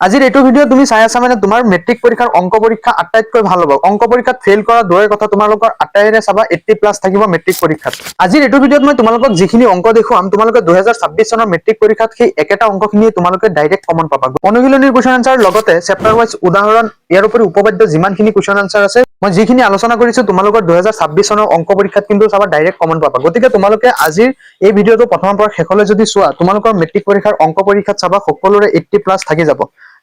আজিৰ এইটো ভিডিঅ তুমি চাই আছা মানে তোমাৰ মেট্ৰিক পৰীক্ষাৰ অংক পৰীক্ষা আটাইতকৈ ভাল হ'ব। অংক পৰীক্ষাত ফেইল কৰা দূৰৰ কথা তোমালোকৰ আটাইৰে চাবা 80+ থাকিব মেট্ৰিক পৰীক্ষাত। আজিৰ এইটো ভিডিঅত মই তোমালোকক যিখিনি অংক দেখুৱাম তোমালোকে 2026 চনৰ মেট্ৰিক পৰীক্ষাত সেই একেটা অংকখিনি তোমালোকে ডাইৰেক্ট কমন পাবা। অনুশীলনীৰ কোৱেশ্চন আনসাৰ লগতে চেপ্টাৰ ওয়াইজ উদাহৰণ ইয়াৰ উপৰি উপপাদ্য যিমানখিনি কোৱেশ্চন আনসাৰ আছে মই যিখিনি আলোচনা কৰিছো তোমালোকৰ 2026 চনৰ অংক পৰীক্ষাত কিন্তু চাবা ডাইৰেক্ট কমন পাবা। গতিকে তোমালোকে আজিৰ এই ভিডিঅটো প্ৰথমৰ পৰা শেষলৈ যদি চোৱা তোমালোকৰ মেট্ৰিক পৰীক্ষাৰ অংক পৰীক্ষাত চাবা সকলোৰে 80+ থাকি যাব।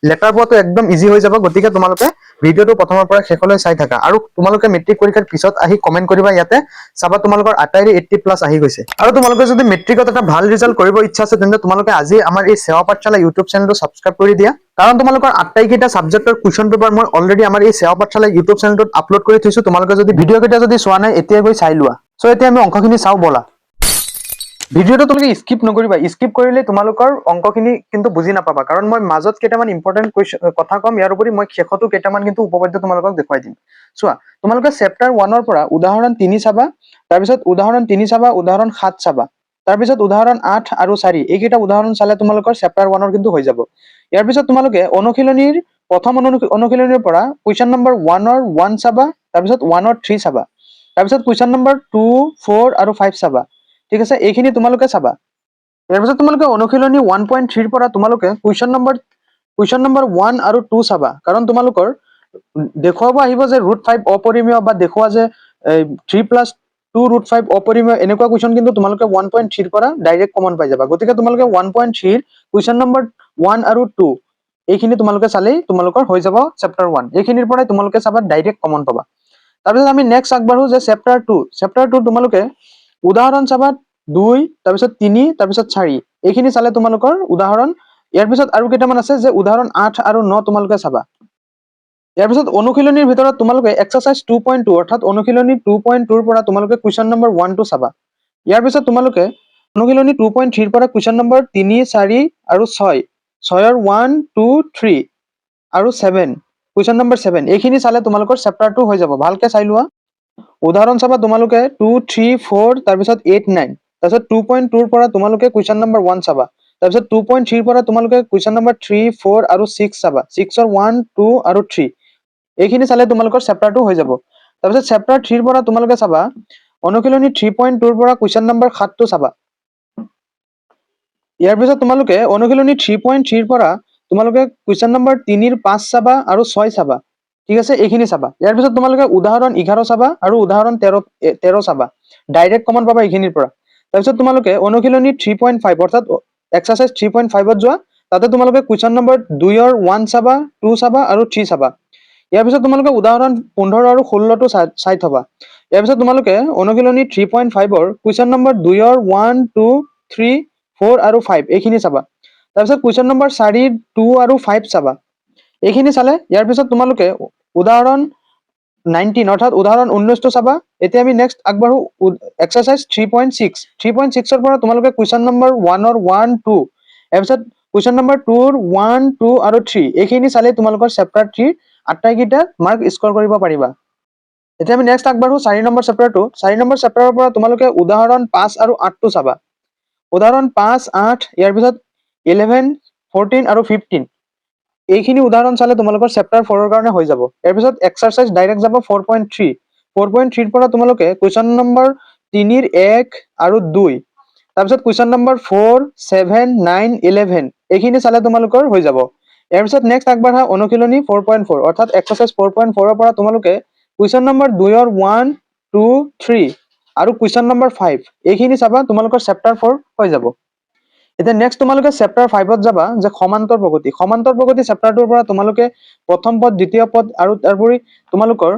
লেটাৰ পোৱাটো একদম ইজি হৈ যাব। গতিকে তোমালোকে ভিডিঅটো প্ৰথমৰ পৰা শেষলৈ চাই থাকা আৰু তোমালোকে মেট্ৰিক পৰীক্ষাৰ পিছত আহি কমেন্ট কৰিবা ইয়াতে চাবা তোমালোকৰ আটাইৰে 80+ আহি গৈছে। আৰু তোমালোকে যদি মেট্ৰিকত এটা ভাল ৰিজাল্ট কৰিব ইচ্ছা আছে তেন্তে তোমালোকে আজি আমাৰ এই সেৱা পাঠশালা ইউটিউব চেনেলটো সাবস্ক্ৰাইব কৰি দিয়া। কাৰণ তোমালোকৰ আটাইকেইটা সাবজেক্টৰ কুৱেশ্চন পেপাৰ মই অলৰেডি আমাৰ এই সেৱা পাঠশালা ইউটিউব চেনেলটোত আপলোড কৰি থৈছো। তোমালোকে যদি ভিডিঅ' কেইটা যদি চোৱা নাই এতিয়া গৈ চাই লোৱা। সো এতিয়া আমি অংকখিনি চাও বলা। ভিডিঅটো তোমালোকে স্কিপ নকৰিবা। স্কিপ কৰিলে তোমালোকৰ অংকখিনি কিন্তু বুজি নাপাবা। কাৰণ মই মাজত কেইটামান ইম্পৰ্টেন্ট কথা কম, ইয়াৰ উপৰি মই শেষতো কেইটামান কিন্তু উপপাদ্য তোমালোকক দেখুৱাই দিম। চোৱা তোমালোকে চেপ্টাৰ 1ৰ পৰা উদাহৰণ 3 চাবা, তাৰপিছত উদাহৰণ 3 চাবা, উদাহৰণ 7 চাবা, তাৰপিছত উদাহৰণ 8 আৰু 4 এইকেইটা উদাহৰণ চালে তোমালোকৰ চেপ্টাৰ 1ৰ কিন্তু হৈ যাব। ইয়াৰ পিছত তোমালোকে অনুশীলনীৰ প্ৰথম অনুশীলনীৰ পৰা কুৱেশ্চন নম্বৰ 1ৰ 1 চাবা, তাৰপিছত 1ৰ 3 চাবা, তাৰপিছত কুৱেশ্চন নম্বৰ 2, 4 আৰু 5 চাবা। ঠিক আছে, এইখিনি তোমালোকে চাবা। ইয়াৰ পিছত তোমালোকে অনুশীলনী 1.3 ৰ পৰা তোমালোকে কুৱেশ্চন নম্বৰ 1 আৰু 2 চাবা। কাৰণ তোমালোকৰ দেখুৱাব আহিব যে √5 অপৰিমেয় বা দেখুৱা যে 3+2√5 অপৰিমেয় এনেকুৱা কুৱেশ্চন কিন্তু তোমালোকে 1.3 ৰ পৰা ডাইৰেক্ট কমন পাই যাবা। গতিকে তোমালোকে 1.3 ৰ কুৱেশ্চন নম্বৰ 1 আৰু 2 এইখিনি তোমালোকে চালেই তোমালোকৰ হৈ যাব চেপ্টাৰ 1। এইখিনিৰ পৰাই তোমালোকে চাবা ডাইৰেক্ট কমন পাবা। তাৰপিছত আমি নেক্সট আগবাঢ়ো যে চেপ্টাৰ 2। চেপ্টাৰ 2 তোমালোকে উদাহৰণ চাবা 2, তাৰপিছত 3, তাৰপিছত 4 এইখিনি চালে তোমালোকৰ উদাহৰণ। ইয়াৰ পিছত আৰু কেইটামান আছে যে উদাহৰণ 8 আৰু 9 তোমালোকে চাবা। ইয়াৰ পিছত অনুশীলনীৰ ভিতৰত তোমালোকে এক্সাৰসাইজ 2.2 অৰ্থাৎ অনুশীলনী 2.2 ৰ পৰা তোমালোকে কুৱেশ্চন নম্বৰ 1 টো চাবা। ইয়াৰ পিছত তোমালোকে অনুশীলনী 2.3 ৰ পৰা কুৱেশ্চন নম্বৰ 3, 4 আৰু 6, 6ৰ 1, 2, 3 আৰু 7 কুৱেশ্চন নম্বৰ 7 এইখিনি চালে তোমালোকৰ চেপ্টাৰ 2 হৈ যাব। ভালকে চাই লোৱা। উদাহৰণ চাবা তোমালোকে 2, 3, 4 তাৰপিছত 8, 9, তাৰপিছত 2.2 ৰ পৰা তোমালোকে কুৱেশ্চন নম্বৰ 1 চাবা, তাৰপিছত 2.3 ৰ পৰা তোমালোকে কুৱেশ্চন নম্বৰ 3, 4 আৰু 6 চাবা, 6ৰ 1, 2 আৰু 3 এইখিনি চালে তোমালোকৰ চেপ্টাৰ 2 হৈ যাব। তাৰপিছত চেপ্টাৰ 3 ৰ পৰা তোমালোকে চাবা অনুশীলনী 3.2 ৰ পৰা কুৱেশ্চন নম্বৰ 7 টো চাবা। ইয়াৰ পিছত তোমালোকে অনুশীলনী 3.3 ৰ পৰা তোমালোকে কুৱেশ্চন নম্বৰ 3ৰ 5 চাবা আৰু 6 চাবা। ঠিক আছে, এইখিনি চাবা। ইয়াৰ পিছত তোমালোকে উদাহৰণ 11 চাবা আৰু উদাহৰণ 13 চাবা। ডাইৰেক্ট কমন পাবা এইখিনিৰ পৰা। তাৰপিছত তোমালোকে অনুশীলনী 3.5 অৰ্থাৎ এক্সাৰসাইজ 3.5ত যোৱা। তাতে তোমালোকে কুৱেশ্চন নম্বৰ 2ৰ 1 চাবা, 2 চাবা আৰু 3 চাবা। ইয়াৰ পিছত তোমালোকে উদাহৰণ 15 আৰু 16 টো চাই থবা। ইয়াৰ পিছত তোমালোকে অনুশীলনী 3.5ৰ কুৱেশ্চন নম্বৰ 2ৰ 1, 2, 3, 4 আৰু 5 এইখিনি চাবা। তাৰপিছত কুৱেশ্চন নম্বৰ 4, 2 আৰু 5 চাবা। এইখিনি চালে ইয়াৰ পিছত তোমালোকে উদাহৰণ 19 অৰ্থাৎ উদাহৰণ 19 টো চাবা। এতিয়া আমি নেক্সট আগবাঢ়ো এক্সাৰসাইজ 3.6। 3.6 ৰ পৰা তোমালোকে কুৱেশ্চন নম্বৰ 1ৰ 1, 2 তাৰপিছত কুৱেশ্চন নম্বৰ 2ৰ 1, 2 আৰু 3 এইখিনি চালে তোমালোকৰ চেপ্টাৰ 3 আটাইকেইটা মাৰ্ক স্ক'ৰ কৰিব পাৰিবা। এতিয়া আমি নেক্সট আগবাঢ়ো 4 নম্বৰ চেপ্টাৰটো। 4 নম্বৰ চেপ্টাৰৰ পৰা তোমালোকে উদাহৰণ 5 আৰু 8 টো চাবা। উদাহৰণ 5, 8 ইয়াৰ পিছত 11, 14 আৰু 15 এইখিনি উদাহৰণ চালে তোমালোকৰ চেপ্টাৰ 4ৰ কাৰণে হৈ যাব। ইয়াৰ পিছত এক্সাৰসাইজ ডাইৰেক্ট যাব 4.3। 4.3 ৰ পৰা তোমালোকে কুৱেশ্চন নম্বৰ 3ৰ 1 আৰু 2 তাৰপিছত কুৱেশ্চন নম্বৰ 4, 7, 9, 11 এইখিনি চালে তোমালোকৰ হৈ যাব। ইয়াৰ পিছত নেক্সট আগবাঢ়া অনুশীলনী 4.4 অৰ্থাৎ এক্সাৰসাইজ 4.4 ৰ পৰা তোমালোকে কুৱেশ্চন নম্বৰ 2ৰ 1, 2, 3 আৰু কুৱেশ্চন নম্বৰ 5 এইখিনি চাবা। তোমালোকৰ চেপ্টাৰ 4 হৈ যাব। এতিয়া নেক্সট তোমালোকে চেপ্টাৰ 5ত যাবা যে সমান্তৰ প্ৰগতি। সমান্তৰ প্ৰগতি চেপ্টাৰটোৰ পৰা তোমালোকে প্ৰথম পদ, দ্বিতীয় পদ আৰু তাৰোপৰি তোমালোকৰ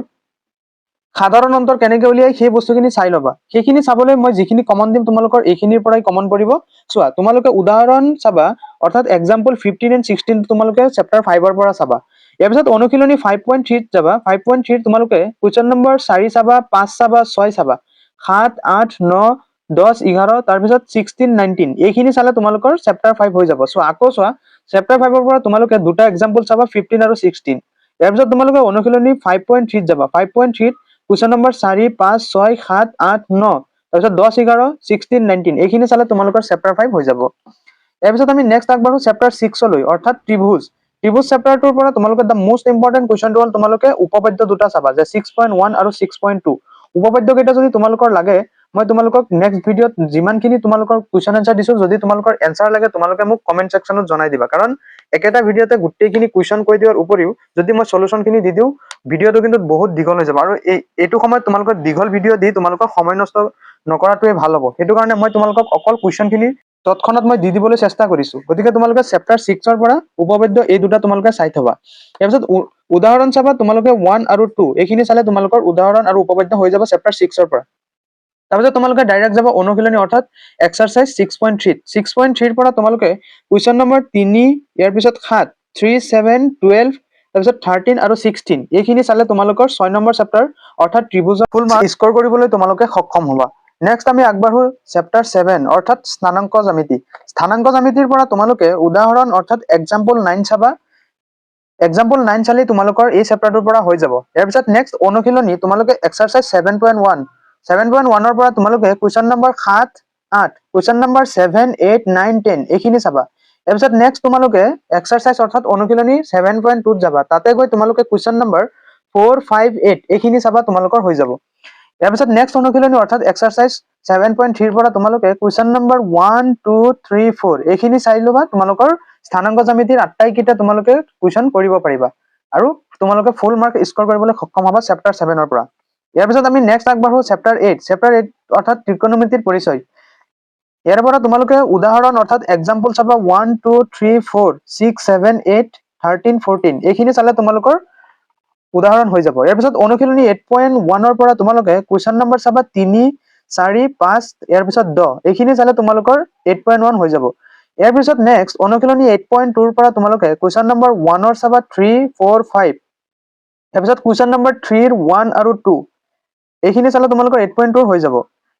সাধাৰণ অন্তৰ কেনেকৈ উলিয়াই সেই বস্তুখিনি চাই ল'বা। সেইখিনি চাবলৈ মই যিখিনি কমন দিম তোমালোকৰ এইখিনিৰ পৰাই কমন পৰিব। চোৱা তোমালোকে উদাহৰণ চাবা অৰ্থাৎ এক্সাম্পল 15 and 16 তোমালোকে চেপ্টাৰ 5ৰ পৰা চাবা। ইয়াৰ পিছত অনুশীলনী 5.3 ত যাবা। 5.3 তোমালোকে কুৱেশ্চন নম্বৰ 4 চাবা, 5 চাবা, 6 চাবা, 7, 8, 9, 10, 11 তাৰপিছত 16, 19 এইখিনি চালে তোমালোকৰ চেপ্টাৰ 5 হৈ যাব। চোৱা আকৌ চোৱা চেপ্টাৰ 5ৰ পৰা তোমালোকে দুটা এক্সাম্পল চাবা 15 আৰু 16। ইয়াৰ পিছত তোমালোকে অনুশীলনী 5.3 ত যাবা। 5.3 ত কুৱেশ্চন নম্বৰ 4, 5, 6, 7, 8, 9 তাৰপিছত 10, 11, 16, 19 এইখিনি চালে তোমালোকৰ চেপ্টাৰ 5 হৈ যাব। ইয়াৰ পিছত আমি নেক্সট আগবাঢ়ো চেপ্টাৰ 6লৈ অৰ্থাৎ ত্ৰিভুজ। ত্ৰিভুজ চেপ্টাৰটোৰ পৰা তোমালোকে দ্য মোষ্ট ইম্পৰ্টেণ্ট কুৱেশ্যনটো হ'ল তোমালোকে উপপাদ্য দুটা চাবা যে 6.1 আৰু 6.2 উপপাদ্য কেইটা যদি তোমালোকৰ লাগে মই তোমালোকক নেক্সট ভিডিঅ'ত যিমানখিনি তোমালোকৰ কুৱেশ্যন এনসাৰ দিছো যদি তোমালোকৰ এনসাৰ লাগে তোমালোকে মোক কমেন্ট সেকশনত জনাই দিবা কাৰণ একেটা ভিডিঅ'তে গোটেইখিনি কুৱেশ্যন কৈ দিয়াৰ উপৰিও যদি মই সলিউশনখিনি দি দিওঁ ভিডিঅ'টো কিন্তু বহুত দীঘল হৈ যাব আৰু এইটো সময়ত তোমালোকৰ দীঘল ভিডিঅ' দি তোমালোকৰ সময় নষ্ট নকৰাটোৱে ভাল হ'ব সেইটো কাৰণে মই তোমালোকক অকল কুৱেশ্যনখিনি তৎক্ষণাত মই দি দিবলৈ চেষ্টা কৰিছো গতিকে তোমালোকে চেপ্টাৰ 6 ৰ পৰা উপপাদ্য এই দুটা তোমালোকে চাই থবা তাৰপিছত উদাহৰণ চাবা তোমালোকে 1 আৰু 2 এইখিনি চালে তোমালোকৰ উদাহৰণ আৰু উপপাদ্য হৈ যাব চেপ্টাৰ 6 ৰ পৰা তাৰপিছত তোমালোকে ডাইৰেক্ট যাব অনুশীলনী অৰ্থাৎ এক্সাৰসাইজ 6.3 6.3 ৰ পৰা তোমালোকে কুৱেশ্যন নম্বৰ 3 ইয়াৰ পিছত 7 3 7 12 তাৰপিছত 13 আৰু 16 এইখিনি চালে তোমালোকৰ 6 নম্বৰ চেপ্টাৰ অৰ্থাৎ ত্ৰিভুজৰ ফুল মাৰ্ক স্কোৰ কৰিবলৈ তোমালোকে সক্ষম হ'বা নেক্সট আমি আগবাঢ়ো চেপ্টাৰ 7 অৰ্থাৎ স্থানাংক জ্যামিতি স্থানাংক জ্যামিতিৰ পৰা তোমালোকে উদাহৰণ অৰ্থাৎ এক্সাম্পল 9 চাবা এক্সাম্পল 9 চালি তোমালোকৰ এই চেপ্টাৰটোৰ পৰা হৈ যাব ইয়াৰ পিছত নেক্সট অনুশীলনী তোমালোকে এক্সাৰসাইজ 7.1 7.1 ৰ পৰা তোমালোকে কুৱেশ্যন নম্বৰ 7 8 কুৱেশ্যন নম্বৰ 7 8 9 10 এইখিনি চাবা ইয়াৰ পিছত নেক্সট তোমালোকে এক্সাৰসাইজ অৰ্থাৎ অনুশীলনী 7.2 ত যাবা তাতে গৈ তোমালোকে কুৱেশ্যন নম্বৰ 4 5 8 এইখিনি চাবা তোমালোকৰ হৈ যাব ইয়াৰ পিছত নেক্সট অনুশীলনী অৰ্থাৎ এক্সাৰসাইজ 7.3 ৰ পৰা তোমালোকে কুৱেশ্যন নম্বৰ 1 2 3 4 এইখিনি চাই লবা তোমালোকৰ স্থানাংক জ্যামিতিৰ আটাইকেইটা তোমালোকে কুৱেশ্যন কৰিব পাৰিবা আৰু তোমালোকে ফুল মাৰ্ক স্কোৰ কৰিবলৈ সক্ষম হ'বা চেপ্টাৰ 7 ৰ পৰা ইয়াৰ পিছত আমি নেক্সট আগবাঢ়ো চেপ্টাৰ 8 অৰ্থাৎ ত্ৰিকোণমিতিৰ পৰিচয় ইয়াৰ পৰা তোমালোকে উদাহৰণ অৰ্থাৎ এক্সাম্পল চাবা 1 2 3 4 6 7 8 13 14 এইখিনি চালে তোমালোকৰ উদাহৰণ হৈ যাব ইয়াৰ পিছত অনুশীলনী 8.1 ৰ পৰা তোমালোকে কুৱেশ্যন নম্বৰ চাবা 3 4 5 ইয়াৰ পিছত 10 এইখিনি চালে তোমালোকৰ 8.1 হৈ যাব ইয়াৰ পিছত নেক্সট অনুশীলনী 8.2 ৰ পৰা তোমালোকে কুৱেশ্যন নম্বৰ 1 ৰ চাবা 3 4 5 ইয়াৰ পিছত কুৱেশ্যন নম্বৰ 3 ৰ 1 আৰু 2 এইখিনি চালে তোমালোকৰ 8.2 হৈ যাব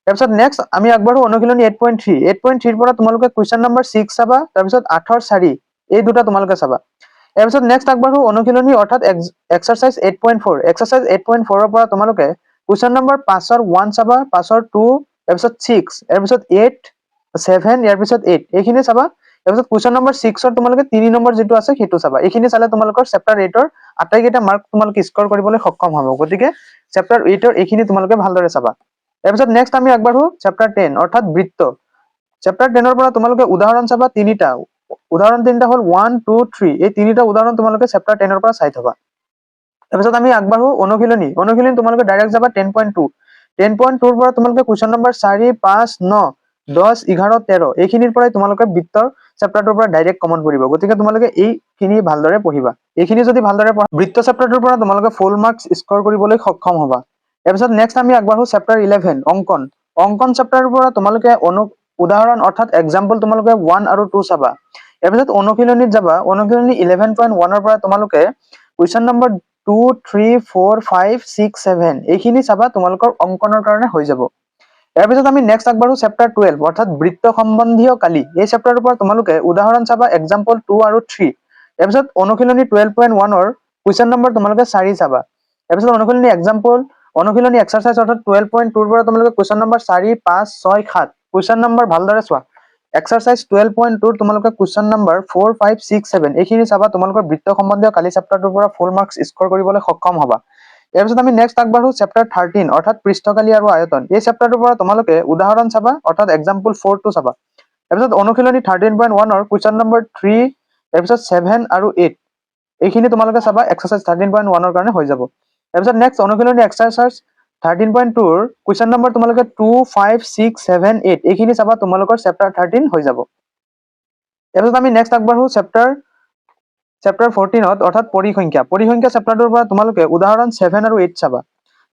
ইয়াৰ পিছত নেক্সট আমি আগবাঢ়ো অনুশীলনী 8.3 8.3 ৰ পৰা তোমালোকে কুৱেশ্যন নম্বৰ 6 চাবা তাৰ পিছত 8 ৰ 4 এই দুটা তোমালোকে চাবা ইয়াৰ পিছত নেক্সট আগবাঢ়ো অনুশীলনী অৰ্থাৎ এক্সাৰসাইজ 8.4 এক্সাৰসাইজ 8.4 ৰ পৰা তোমালোকে কুৱেশ্যন নম্বৰ 5 ৰ 1 চাবা 5 ৰ 2 ইয়াৰ পিছত 6 ইয়াৰ পিছত 8 7 ইয়াৰ পিছত 8 এইখিনি চাবা ইয়াৰ পিছত কুৱেশ্যন নম্বৰ 6 ৰ তোমালোকে 3 নম্বৰ যেটো আছে সেইটো চাবা এইখিনি চালে তোমালোকৰ চেপ্টাৰ 8 ৰ আটাইকেইটা মাৰ্ক তোমালোকে স্কোৰ কৰিবলৈ সক্ষম হ'ব গতিকে চেপ্টাৰ 8 ৰ এইখিনি তোমালোকে ভালদৰে চাবা ইয়াৰ পিছত নেক্সট আমি আগবাঢ়ো চেপ্টাৰ 10 অৰ্থাৎ বৃত্ত চেপ্টাৰ 10 ৰ পৰা তোমালোকে উদাহৰণ চাবা তিনিটা উদাহৰণ তিনিটা হ'ল 1 2 3 এই তিনিটা উদাহৰণ তোমালোকে চেপ্টাৰ 10 ৰ পৰা চাই থবা তাৰপিছত আমি আগবাঢ়ো অনুশীলনী তোমালোকে ডাইৰেক্ট যাবা 10.2 10.2 ৰ পৰা তোমালোকে কুৱেশ্যন নম্বৰ 4 5 9 10 11 13 এইখিনিৰ পৰাই তোমালোকে বৃত্তৰ চেপ্টাৰটোৰ পৰা ডাইৰেক্ট কমন পৰিব গতিকে তোমালোকে এইখিনি ভালদৰে পঢ়িবা এইখিনি যদি ভালদৰে পঢ়া বৃত্ত চেপ্টাৰটোৰ পৰা তোমালোকে ফুল মাৰ্কছ স্কোৰ কৰিবলৈ সক্ষম হ'বা ইয়াৰ পিছত নেক্সট আমি আগবাঢ়ো চেপ্টাৰ 11 অংকন চেপ্টাৰৰ পৰা তোমালোকে উদাহৰণ অৰ্থাৎ এক্সাম্পল তোমালোকে 1 আৰু 2 চাবা ইয়াৰ পিছত অনুশীলনীত যাবা অনুশীলনী 11.1 ৰ পৰা তোমালোকে কুৱেশ্যন নম্বৰ 2 3 4 5 6 7 এইখিনি চাবা তোমালোকৰ অংকনৰ কাৰণে হৈ যাব ইয়াৰ পিছত আমি নেক্সট আগবাঢ়ো চেপ্টাৰ 12 অৰ্থাৎ বৃত্ত সম্বন্ধীয় কালি এই চেপ্টাৰৰ পৰা তোমালোকে উদাহৰণ চাবা এক্সাম্পল 2 আৰু 3 ইয়াৰ পিছত অনুশীলনী 12.1 ৰ কুৱেশ্যন নম্বৰ তোমালোকে 4 চাবা ইয়াৰ পিছত অনুশীলনী অনুশীলনী এক্সাৰসাইজ অৰ্থাৎ 12.2 ৰ পৰা তোমালোকে কুৱেশ্যন নম্বৰ 4 5 6 7 কুৱেশ্যন নম্বৰ ভালদৰে চোৱা এক্সাৰসাইজ 12.2 ৰ তোমালোকে কুৱেশ্যন নম্বৰ 4 5 6 7 এইখিনি চাবা তোমালোকৰ বৃত্ত সম্বন্ধীয় কালি চেপ্টাৰটোৰ পৰা ফুল মাৰ্কছ স্কোৰ কৰিবলৈ সক্ষম হ'বা ইয়াৰ পিছত আমি নেক্সট আগবাঢ়ো চেপ্টাৰ 13 অৰ্থাৎ পৃষ্ঠকালি আৰু আয়তন এই চেপ্টাৰটোৰ পৰা তোমালোকে উদাহৰণ চাবা অৰ্থাৎ এক্সাম্পল 4 টো চাবা ইয়াৰ পিছত অনুশীলনী 13.1 ৰ কুৱেশ্যন নম্বৰ 3 ইয়াৰ পিছত 7 আৰু 8 এইখিনি তোমালোকে চাবা এক্সাৰসাইজ 13.1 ৰ কাৰণে হৈ যাব ইয়াৰ পিছত নেক্সট অনুশীলনী এক্সাৰসাইজ 13.2 ৰ কুৱেশ্যন নম্বৰ তোমালোকে 2 5 6 7 8 এইখিনি চাবা তোমালোকৰ চেপ্টাৰ 13 হৈ যাব ইয়াৰ পিছত আমি নেক্সট আগবাঢ়ো চেপ্টাৰ 14 অৰ্থাৎ পৰিসংখ্যা চেপ্টাৰটোৰ পৰা তোমালোকে উদাহৰণ 7 আৰু 8 চাবা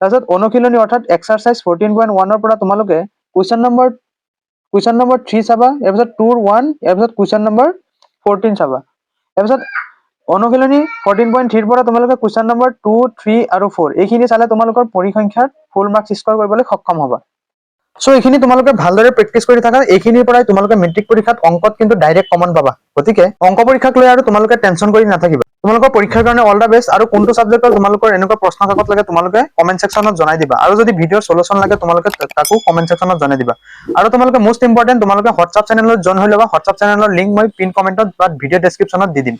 তাৰপিছত অনুশীলনী অৰ্থাৎ এক্সাৰসাইজ 14.1 ৰ পৰা তোমালোকে কুৱেশ্যন নম্বৰ 3 চাবা ইয়াৰ পিছত 2 ৰ 1 ইয়াৰ পিছত কুৱেশ্যন নম্বৰ 14 চাবা ইয়াৰ পিছত অনুশীলনী 14.3 ৰ পৰা তোমালোকে কুৱেশ্যন নম্বৰ 2 3 আৰু 4 এইখিনি চালে তোমালোকৰ পৰিসংখ্যাত ফুল মাৰ্কছ স্কোৰ কৰিবলৈ সক্ষম হ'বা সো এইখিনি তোমালোকে ভালদৰে প্ৰেক্টিছ কৰি থাকা এইখিনিৰ পৰাই তোমালোকে মেট্ৰিক পৰীক্ষাত অংকত কিন্তু ডাইৰেক্ট কমন পাবা গতিকে অংক পৰীক্ষাক লৈ আৰু তোমালোকে টেনচন কৰি নাথাকিবা তোমালোকৰ পৰীক্ষাৰ কাৰণে অল দা বেষ্ট আৰু কোনটো সাবজেক্টৰ তোমালোকৰ এনেকুৱা প্ৰশ্ন কাকত লাগে তোমালোকে কমেন্ট সেকশনত জনাই দিবা আৰু যদি ভিডিঅ'ৰ সলিউশন লাগে তোমালোকে তাকো কমেন্ট সেকশনত জনাই দিবা আৰু তোমালোকে মোষ্ট ইম্পৰ্টেন্ট তোমালোকে হোৱাটছআপ চেনেলত জয়েন হৈ লবা হোৱাটছআপ চেনেলৰ লিংক মই পিন কমেন্টত বা ভিডিঅ' ডেসক্ৰিপশনত দি দিম